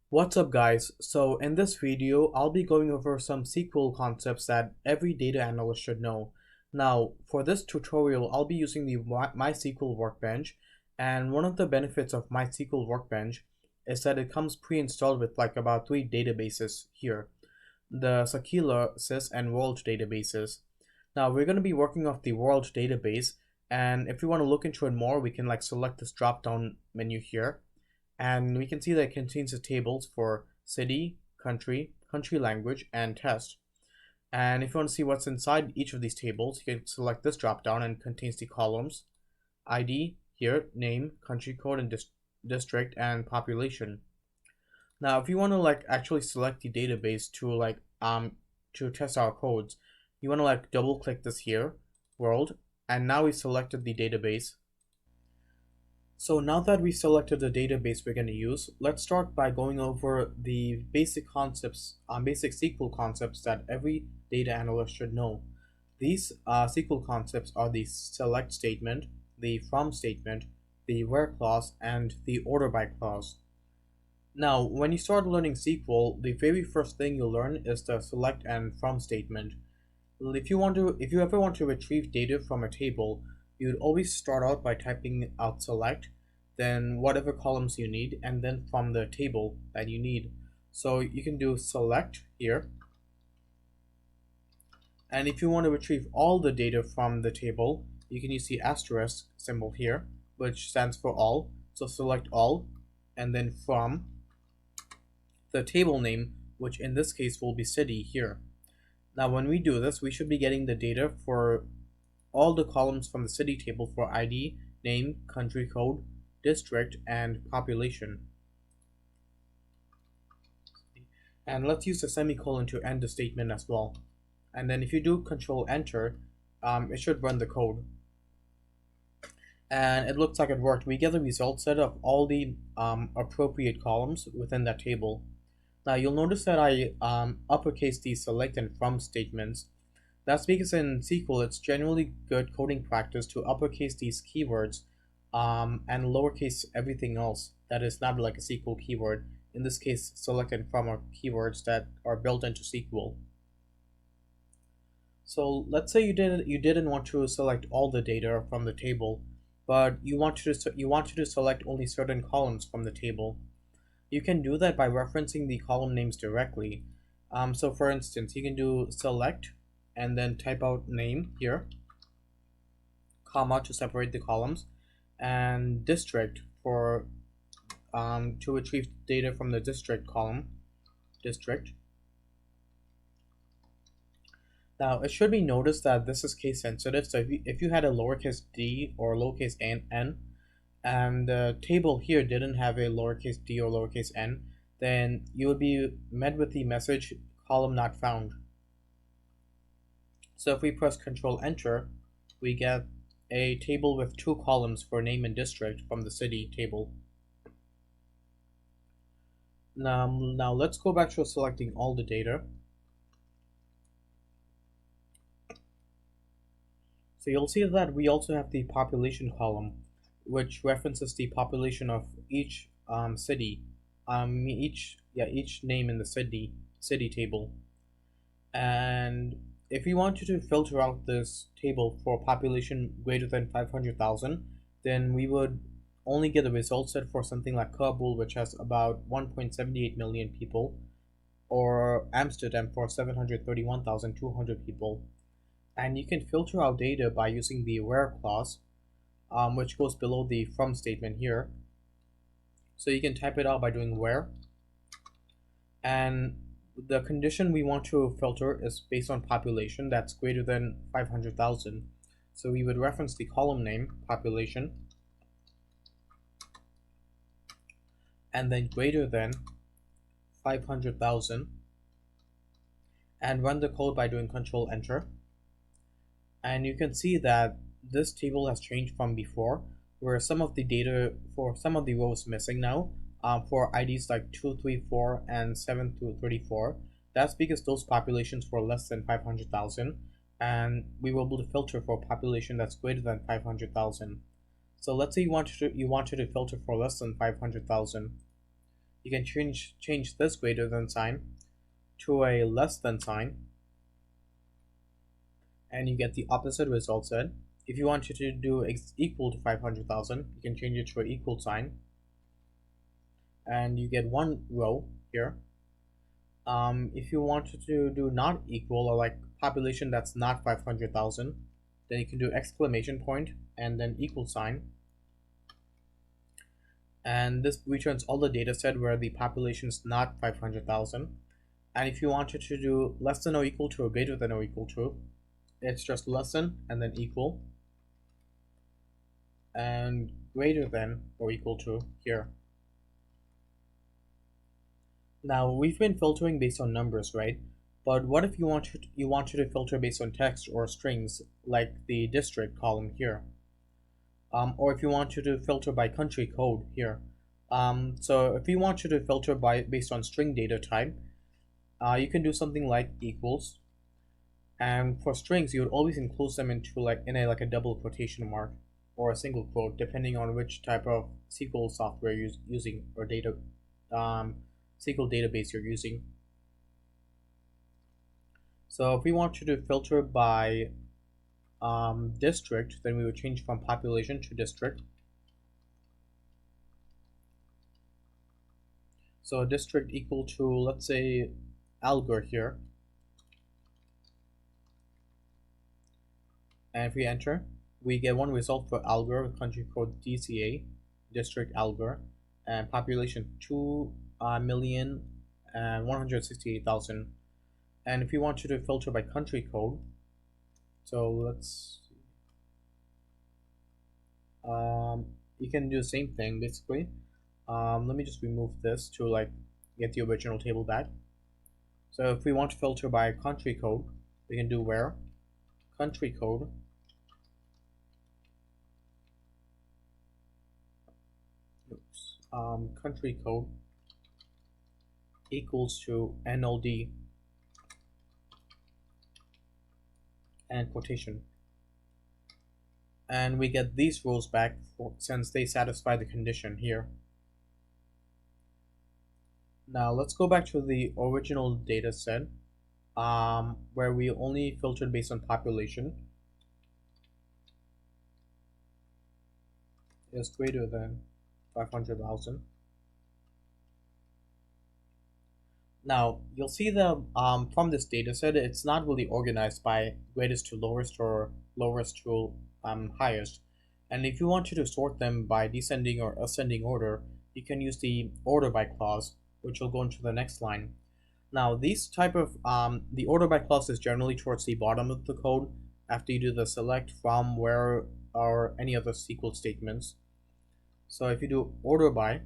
What's up guys? So in this video, I'll be going over some SQL concepts that every data analyst should know. Now, for this tutorial, I'll be using the MySQL Workbench, and one of the benefits of MySQL Workbench is that it comes pre-installed with like about 3 databases here. The Sakila, Sys, and World databases. Now, we're going to be working off the World database, and if you want to look into it more, we can like select this drop-down menu here, and we can see that it contains the tables for city, country language, and test. And if you want to see what's inside each of these tables, you can select this drop down and it contains the columns ID here, name, country code, and district and population. Now, if you want to like actually select the database to test our codes, you want to like double click this here, world, and now we selected the database. So now that we selected the database we're going to use, let's start by going over the basic concepts, basic SQL concepts that every data analyst should know. These SQL concepts are the select statement, the from statement, the where clause, and the order by clause. Now, when you start learning SQL, the very first thing you'll learn is the select and from statement. If you ever want to retrieve data from a table, you'd always start out by typing out select, then whatever columns you need, and then from the table that you need. So you can do select here, and if you want to retrieve all the data from the table, you can use the asterisk symbol here, which stands for all. So select all, and then from the table name, which in this case will be city here. Now when we do this, we should be getting the data for all the columns from the city table for ID, name, country code, district, and population. And let's use the semicolon to end the statement as well. And then if you do Control Enter, it should run the code. And it looks like it worked. We get the result set of all the appropriate columns within that table. Now you'll notice that I uppercase the select and from statements. That's because in SQL, it's generally good coding practice to uppercase these keywords and lowercase everything else that is not like a SQL keyword. In this case, select and from are keywords that are built into SQL. So let's say you didn't want to select all the data from the table, but you wanted to select only certain columns from the table. You can do that by referencing the column names directly. So for instance, you can do select and then type out name here, comma to separate the columns, and district for to retrieve data from the district column, district. Now it should be noticed that this is case sensitive, so if you had a lowercase d or lowercase n, and the table here didn't have a lowercase d or lowercase n, then you would be met with the message column not found. So if we press Control Enter, we get a table with 2 columns for name and district from the city table. Now let's go back to selecting all the data. So you'll see that we also have the population column, which references the population of each city, each name in the city table. And if we wanted to filter out this table for population greater than 500,000, then we would only get a result set for something like Kabul, which has about 1.78 million people, or Amsterdam for 731,200 people. And you can filter out data by using the where clause, which goes below the from statement here. So you can type it out by doing where, and the condition we want to filter is based on population that's greater than 500,000. So we would reference the column name, population, and then greater than 500,000, and run the code by doing Control Enter. And you can see that this table has changed from before, where some of the data for some of the rows missing now. For IDs like 234 and 7 through 34. That's because those populations were less than 500,000, and we were able to filter for a population that's greater than 500,000. So let's say you wanted to filter for less than 500,000. you can change this greater than sign to a less than sign, and you get the opposite result set. If you want to do equal to 500,000, you can change it to an equal sign, and you get one row here. If you wanted to do not equal, or like population that's not 500,000, then you can do exclamation point and then equal sign, and this returns all the data set where the population is not 500,000. And if you wanted to do less than or equal to or greater than or equal to, it's just less than and then equal, and greater than or equal to here. Now we've been filtering based on numbers, right? But what if you wanted to filter based on text or strings, like the district column here? Or if you wanted to filter by country code here. So if you wanted to filter based on string data type, you can do something like equals. And for strings, you would always enclose them into like a double quotation mark or a single quote, depending on which type of SQL software you're using or SQL database you're using. So if we want to filter by district, then we would change from population to district. So district equal to, let's say, Alger here. And if we enter, we get one result for Alger with country code DCA, district Alger, and population 2,168,000. And if you want to filter by country code, so let's you can do the same thing basically. Let me just remove this to like get the original table back. So if we want to filter by country code, we can do where country code country code equals to NLD and quotation, and we get these rows back since they satisfy the condition here. Now let's go back to the original data set where we only filtered based on population is greater than 500,000. Now you'll see the from this data set, it's not really organized by greatest to lowest or lowest to highest. And if you wanted to sort them by descending or ascending order, you can use the order by clause, which will go into the next line. Now these type of the order by clause is generally towards the bottom of the code after you do the select from, where, or any other SQL statements. So if you do order by,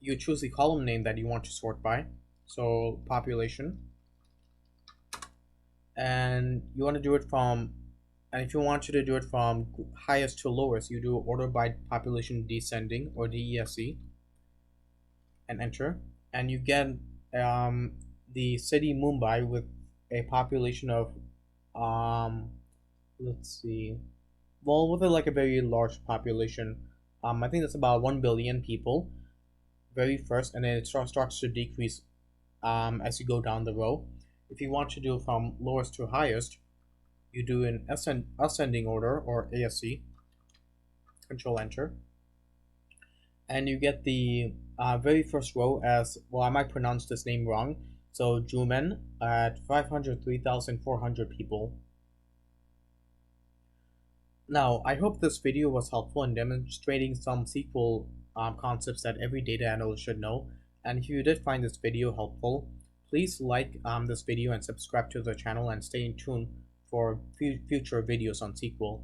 you choose the column name that you want to sort by, so population, and you want to do it from, and if you want to do it from highest to lowest, you do order by population descending or DESC, and enter, and you get the city Mumbai with a population of let's see, well, with like a very large population. I think that's about 1 billion people very first, and then it starts to decrease as you go down the row. If you want to do from lowest to highest, you do an ascending order or ASC, control enter, and you get the very first row as, well, I might pronounce this name wrong, so Jumen at 503,400 people. Now, I hope this video was helpful in demonstrating some SQL concepts that every data analyst should know. And if you did find this video helpful, please like this video and subscribe to the channel and stay in tune for future videos on SQL.